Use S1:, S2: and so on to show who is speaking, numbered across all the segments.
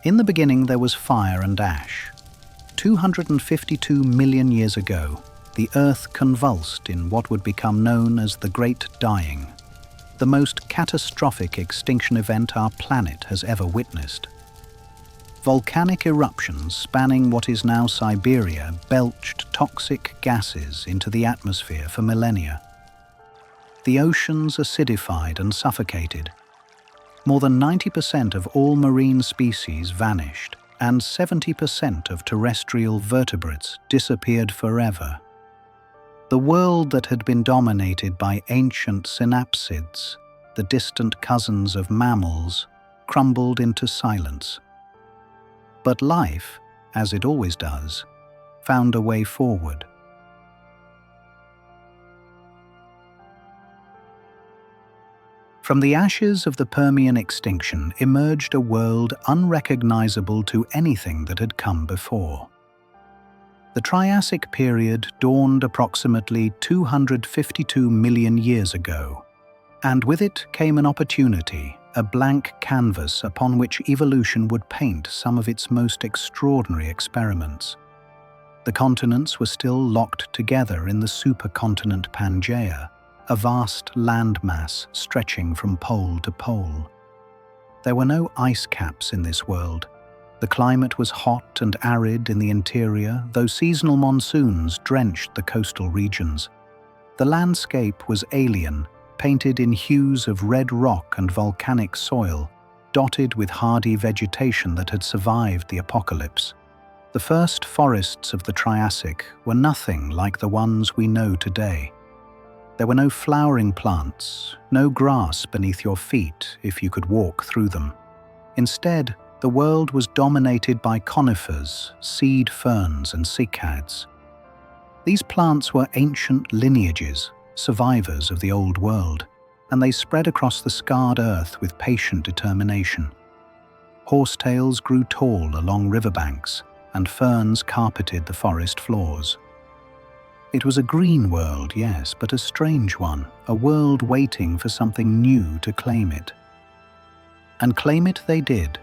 S1: In the beginning there was fire and ash. 252 million years ago, the Earth convulsed in what would become known as the Great Dying, the most catastrophic extinction event our planet has ever witnessed. Volcanic eruptions spanning what is now Siberia belched toxic gases into the atmosphere for millennia. The oceans acidified and suffocated. More than 90% of all marine species vanished, and 70% of terrestrial vertebrates disappeared forever. The world that had been dominated by ancient synapsids, the distant cousins of mammals, crumbled into silence. But life, as it always does, found a way forward. From the ashes of the Permian extinction emerged a world unrecognizable to anything that had come before. The Triassic Period dawned approximately 252 million years ago, and with it came an opportunity, a blank canvas upon which evolution would paint some of its most extraordinary experiments. The continents were still locked together in the supercontinent Pangaea, a vast landmass stretching from pole to pole. There were no ice caps in this world. The climate was hot and arid in the interior, though seasonal monsoons drenched the coastal regions. The landscape was alien, painted in hues of red rock and volcanic soil, dotted with hardy vegetation that had survived the apocalypse. The first forests of the Triassic were nothing like the ones we know today. There were no flowering plants, no grass beneath your feet if you could walk through them. Instead, the world was dominated by conifers, seed ferns, and cycads. These plants were ancient lineages, survivors of the old world, and they spread across the scarred earth with patient determination. Horsetails grew tall along riverbanks, and ferns carpeted the forest floors. It was a green world, yes, but a strange one, a world waiting for something new to claim it. And claim it they did.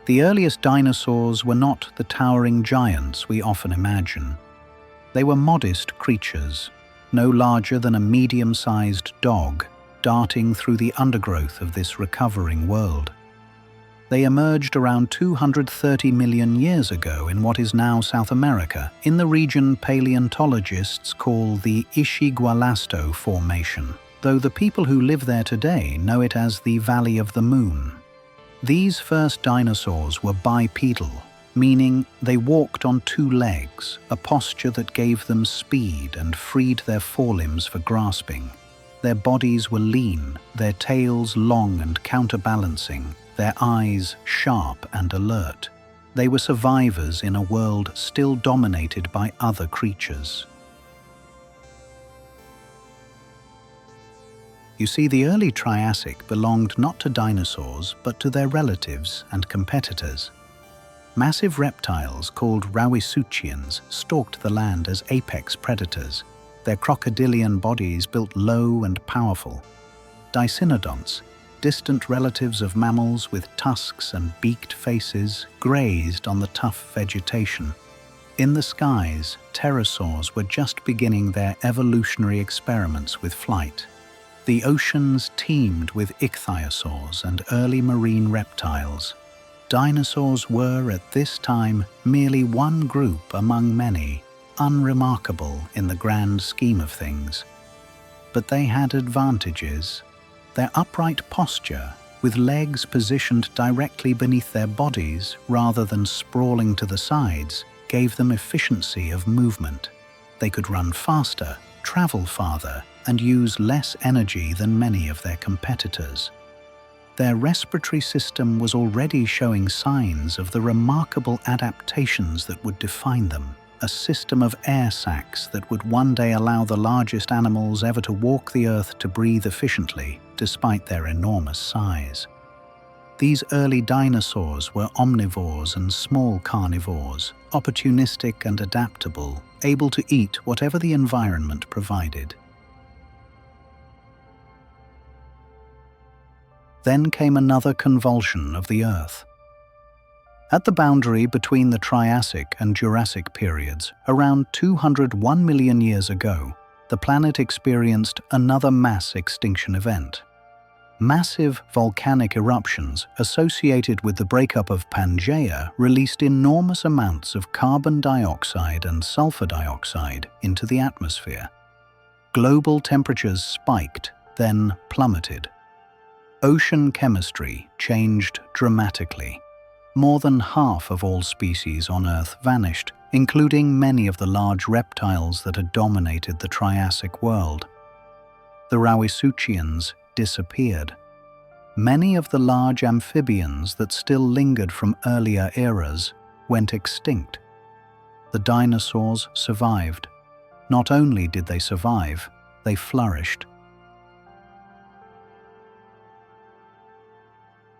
S1: The earliest dinosaurs were not the towering giants we often imagine. They were modest creatures, no larger than a medium-sized dog, darting through the undergrowth of this recovering world. They emerged around 230 million years ago in what is now South America, in the region paleontologists call the Ishigualasto Formation, though the people who live there today know it as the Valley of the Moon. These first dinosaurs were bipedal, meaning they walked on two legs, a posture that gave them speed and freed their forelimbs for grasping. Their bodies were lean, their tails long and counterbalancing, their eyes sharp and alert. They were survivors in a world still dominated by other creatures. You see, the early Triassic belonged not to dinosaurs, but to their relatives and competitors. Massive reptiles called Rauisuchians stalked the land as apex predators, their crocodilian bodies built low and powerful. Dicynodonts, distant relatives of mammals with tusks and beaked faces, grazed on the tough vegetation. In the skies, pterosaurs were just beginning their evolutionary experiments with flight. The oceans teemed with ichthyosaurs and early marine reptiles. Dinosaurs were, at this time, merely one group among many, unremarkable in the grand scheme of things. But they had advantages. Their upright posture, with legs positioned directly beneath their bodies rather than sprawling to the sides, gave them efficiency of movement. They could run faster, travel farther, and use less energy than many of their competitors. Their respiratory system was already showing signs of the remarkable adaptations that would define them, a system of air sacs that would one day allow the largest animals ever to walk the earth to breathe efficiently, despite their enormous size. These early dinosaurs were omnivores and small carnivores, opportunistic and adaptable, able to eat whatever the environment provided. Then came another convulsion of the Earth. At the boundary between the Triassic and Jurassic periods, around 201 million years ago, the planet experienced another mass extinction event. Massive volcanic eruptions associated with the breakup of Pangaea released enormous amounts of carbon dioxide and sulfur dioxide into the atmosphere. Global temperatures spiked, then plummeted. Ocean chemistry changed dramatically. More than half of all species on Earth vanished, including many of the large reptiles that had dominated the Triassic world. The Rauisuchians disappeared. Many of the large amphibians that still lingered from earlier eras went extinct. The dinosaurs survived. Not only did they survive, they flourished.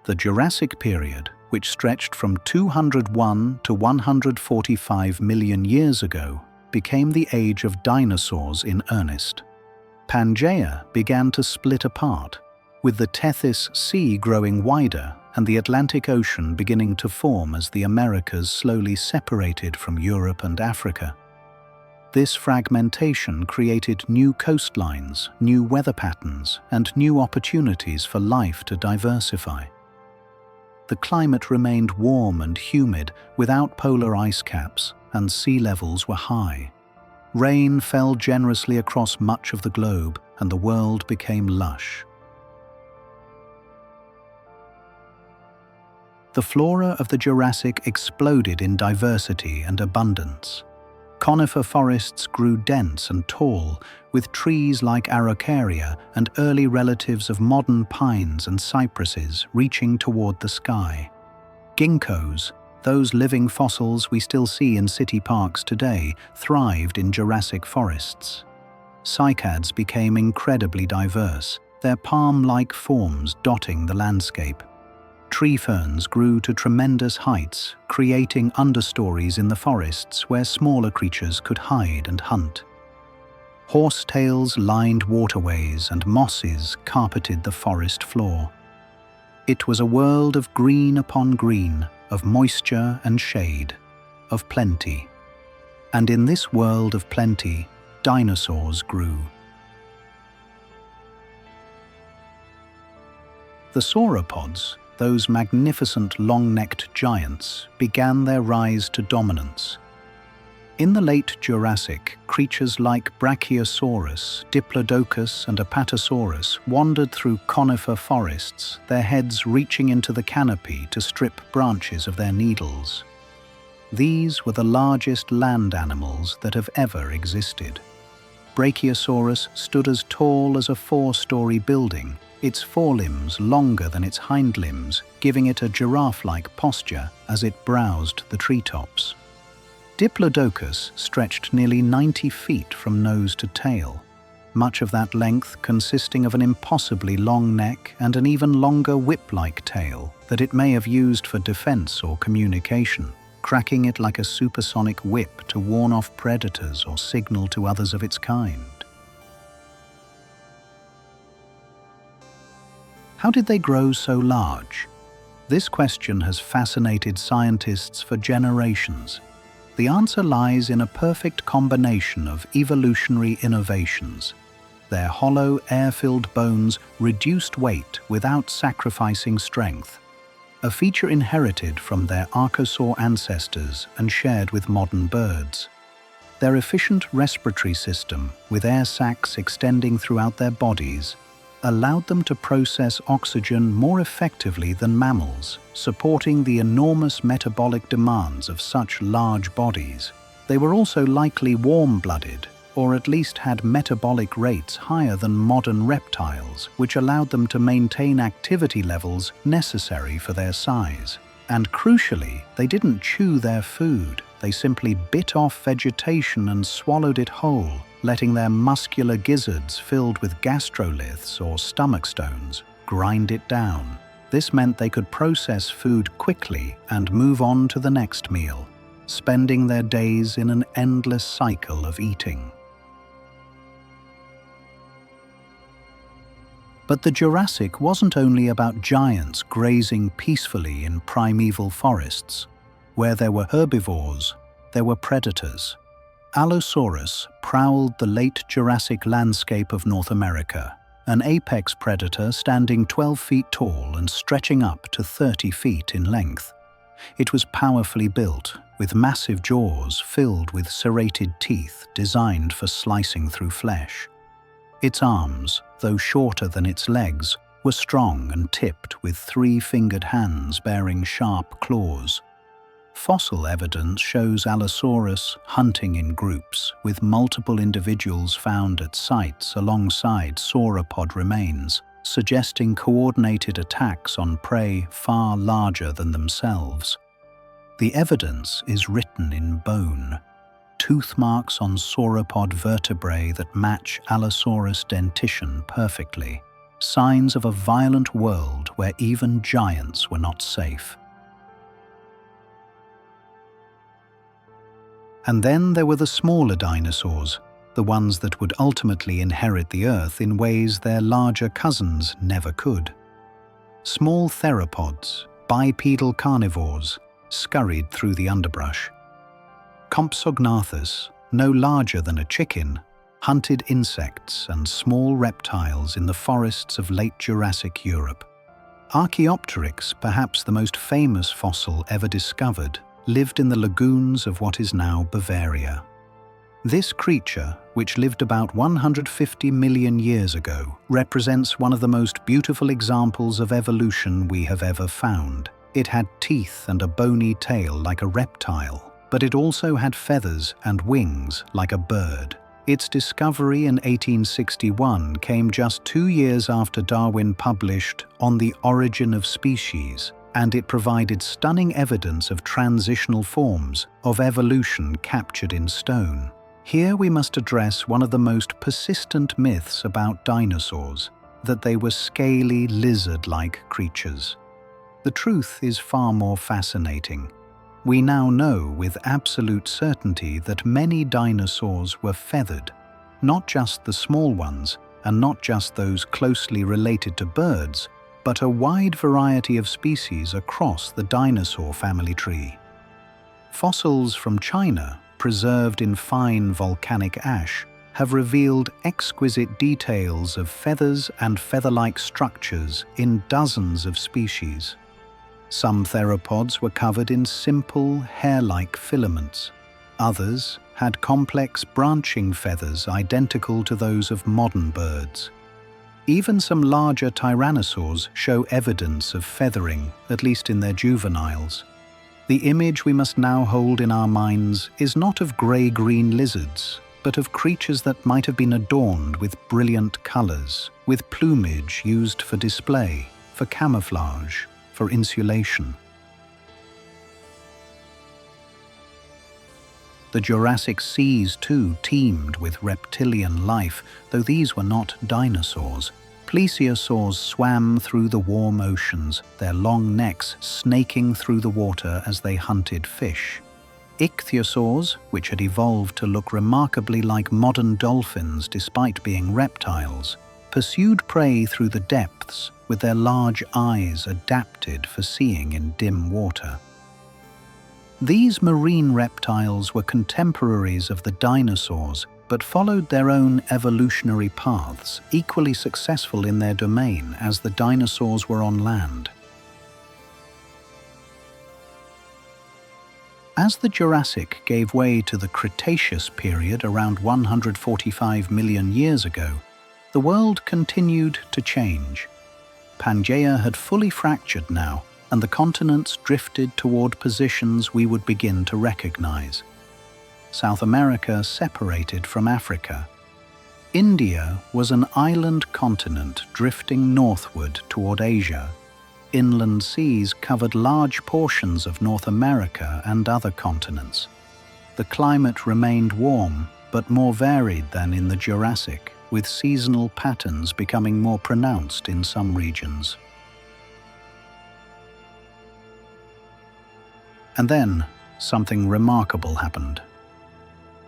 S1: The Jurassic Period, which stretched from 201 to 145 million years ago, became the age of dinosaurs in earnest. Pangaea began to split apart, with the Tethys Sea growing wider and the Atlantic Ocean beginning to form as the Americas slowly separated from Europe and Africa. This fragmentation created new coastlines, new weather patterns, and new opportunities for life to diversify. The climate remained warm and humid without polar ice caps, and sea levels were high. Rain fell generously across much of the globe, and the world became lush. The flora of the Jurassic exploded in diversity and abundance. Conifer forests grew dense and tall, with trees like Araucaria and early relatives of modern pines and cypresses reaching toward the sky. Ginkgos, those living fossils we still see in city parks today, thrived in Jurassic forests. Cycads became incredibly diverse, their palm-like forms dotting the landscape. Tree ferns grew to tremendous heights, creating understories in the forests where smaller creatures could hide and hunt. Horsetails lined waterways and mosses carpeted the forest floor. It was a world of green upon green, of moisture and shade, of plenty. And in this world of plenty, dinosaurs grew. The sauropods, those magnificent long-necked giants, began their rise to dominance. In the late Jurassic, creatures like Brachiosaurus, Diplodocus, and Apatosaurus wandered through conifer forests, their heads reaching into the canopy to strip branches of their needles. These were the largest land animals that have ever existed. Brachiosaurus stood as tall as a 4-story building, its forelimbs longer than its hind limbs, giving it a giraffe-like posture as it browsed the treetops. Diplodocus stretched nearly 90 feet from nose to tail, much of that length consisting of an impossibly long neck and an even longer whip-like tail that it may have used for defense or communication, cracking it like a supersonic whip to warn off predators or signal to others of its kind. How did they grow so large? This question has fascinated scientists for generations. The answer lies in a perfect combination of evolutionary innovations. Their hollow, air-filled bones reduced weight without sacrificing strength, a feature inherited from their archosaur ancestors and shared with modern birds. Their efficient respiratory system, with air sacs extending throughout their bodies, allowed them to process oxygen more effectively than mammals, supporting the enormous metabolic demands of such large bodies. They were also likely warm-blooded, or at least had metabolic rates higher than modern reptiles, which allowed them to maintain activity levels necessary for their size. And crucially, they didn't chew their food. They simply bit off vegetation and swallowed it whole, letting their muscular gizzards filled with gastroliths or stomach stones grind it down. This meant they could process food quickly and move on to the next meal, spending their days in an endless cycle of eating. But the Jurassic wasn't only about giants grazing peacefully in primeval forests. Where there were herbivores, there were predators. Allosaurus prowled the late Jurassic landscape of North America, an apex predator standing 12 feet tall and stretching up to 30 feet in length. It was powerfully built, with massive jaws filled with serrated teeth designed for slicing through flesh. Its arms, though shorter than its legs, were strong and tipped with 3-fingered hands bearing sharp claws. Fossil evidence shows Allosaurus hunting in groups, with multiple individuals found at sites alongside sauropod remains, suggesting coordinated attacks on prey far larger than themselves. The evidence is written in bone, tooth marks on sauropod vertebrae that match Allosaurus dentition perfectly, signs of a violent world where even giants were not safe. And then there were the smaller dinosaurs, the ones that would ultimately inherit the Earth in ways their larger cousins never could. Small theropods, bipedal carnivores, scurried through the underbrush. Compsognathus, no larger than a chicken, hunted insects and small reptiles in the forests of late Jurassic Europe. Archaeopteryx, perhaps the most famous fossil ever discovered, lived in the lagoons of what is now Bavaria. This creature, which lived about 150 million years ago, represents one of the most beautiful examples of evolution we have ever found. It had teeth and a bony tail like a reptile, but it also had feathers and wings like a bird. Its discovery in 1861 came just 2 years after Darwin published On the Origin of Species, and it provided stunning evidence of transitional forms of evolution captured in stone. Here we must address one of the most persistent myths about dinosaurs, that they were scaly, lizard-like creatures. The truth is far more fascinating. We now know with absolute certainty that many dinosaurs were feathered, not just the small ones, and not just those closely related to birds, but a wide variety of species across the dinosaur family tree. Fossils from China, preserved in fine volcanic ash, have revealed exquisite details of feathers and feather-like structures in dozens of species. Some theropods were covered in simple, hair-like filaments. Others had complex branching feathers identical to those of modern birds. Even some larger tyrannosaurs show evidence of feathering, at least in their juveniles. The image we must now hold in our minds is not of grey-green lizards, but of creatures that might have been adorned with brilliant colours, with plumage used for display, for camouflage, for insulation. The Jurassic Seas, too, teemed with reptilian life, though these were not dinosaurs. Plesiosaurs swam through the warm oceans, their long necks snaking through the water as they hunted fish. Ichthyosaurs, which had evolved to look remarkably like modern dolphins despite being reptiles, pursued prey through the depths with their large eyes adapted for seeing in dim water. These marine reptiles were contemporaries of the dinosaurs, but followed their own evolutionary paths, equally successful in their domain as the dinosaurs were on land. As the Jurassic gave way to the Cretaceous period around 145 million years ago, the world continued to change. Pangaea had fully fractured now, and the continents drifted toward positions we would begin to recognize. South America separated from Africa. India was an island continent drifting northward toward Asia. Inland seas covered large portions of North America and other continents. The climate remained warm, but more varied than in the Jurassic, with seasonal patterns becoming more pronounced in some regions. And then, something remarkable happened.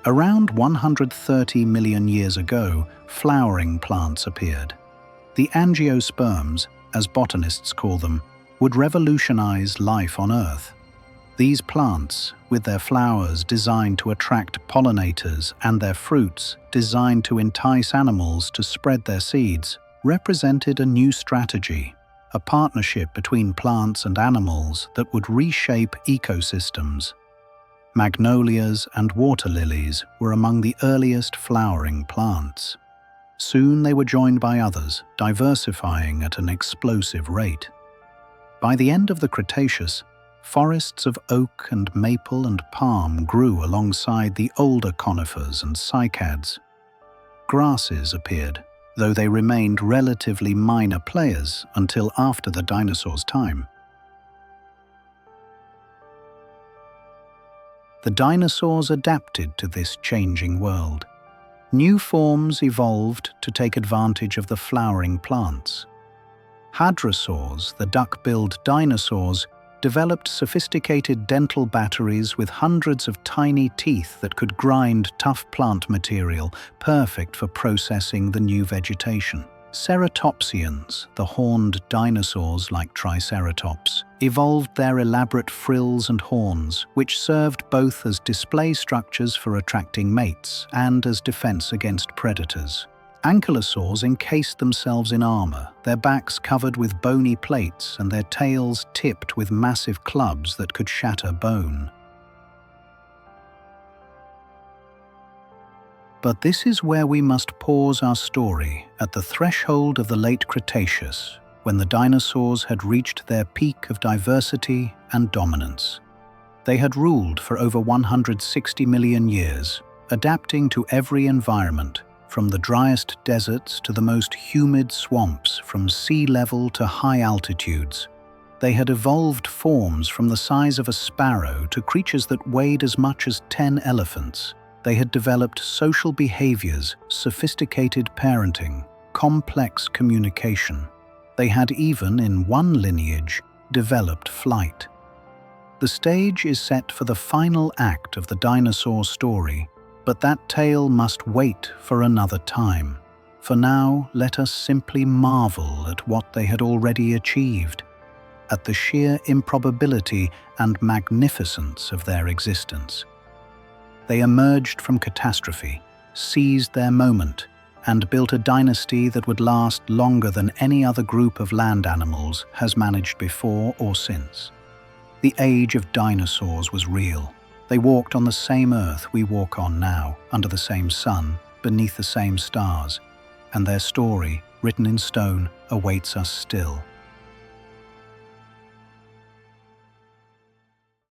S1: Around 130 million years ago, flowering plants appeared. The angiosperms, as botanists call them, would revolutionize life on Earth. These plants, with their flowers designed to attract pollinators and their fruits designed to entice animals to spread their seeds, represented a new strategy, a partnership between plants and animals that would reshape ecosystems. Magnolias and water lilies were among the earliest flowering plants. Soon they were joined by others, diversifying at an explosive rate. By the end of the Cretaceous, forests of oak and maple and palm grew alongside the older conifers and cycads. Grasses appeared, though they remained relatively minor players until after the dinosaurs' time. The dinosaurs adapted to this changing world. New forms evolved to take advantage of the flowering plants. Hadrosaurs, the duck-billed dinosaurs, developed sophisticated dental batteries with hundreds of tiny teeth that could grind tough plant material, perfect for processing the new vegetation. Ceratopsians, the horned dinosaurs like Triceratops, evolved their elaborate frills and horns, which served both as display structures for attracting mates and as defense against predators. Ankylosaurs encased themselves in armor, their backs covered with bony plates and their tails tipped with massive clubs that could shatter bone. But this is where we must pause our story, at the threshold of the late Cretaceous, when the dinosaurs had reached their peak of diversity and dominance. They had ruled for over 160 million years, adapting to every environment, from the driest deserts to the most humid swamps, from sea level to high altitudes. They had evolved forms from the size of a sparrow to creatures that weighed as much as 10 elephants. They had developed social behaviors, sophisticated parenting, complex communication. They had even, in one lineage, developed flight. The stage is set for the final act of the dinosaur story, but that tale must wait for another time. For now, let us simply marvel at what they had already achieved, at the sheer improbability and magnificence of their existence. They emerged from catastrophe, seized their moment, and built a dynasty that would last longer than any other group of land animals has managed before or since. The age of dinosaurs was real. They walked on the same earth we walk on now, under the same sun, beneath the same stars, and their story, written in stone, awaits us still.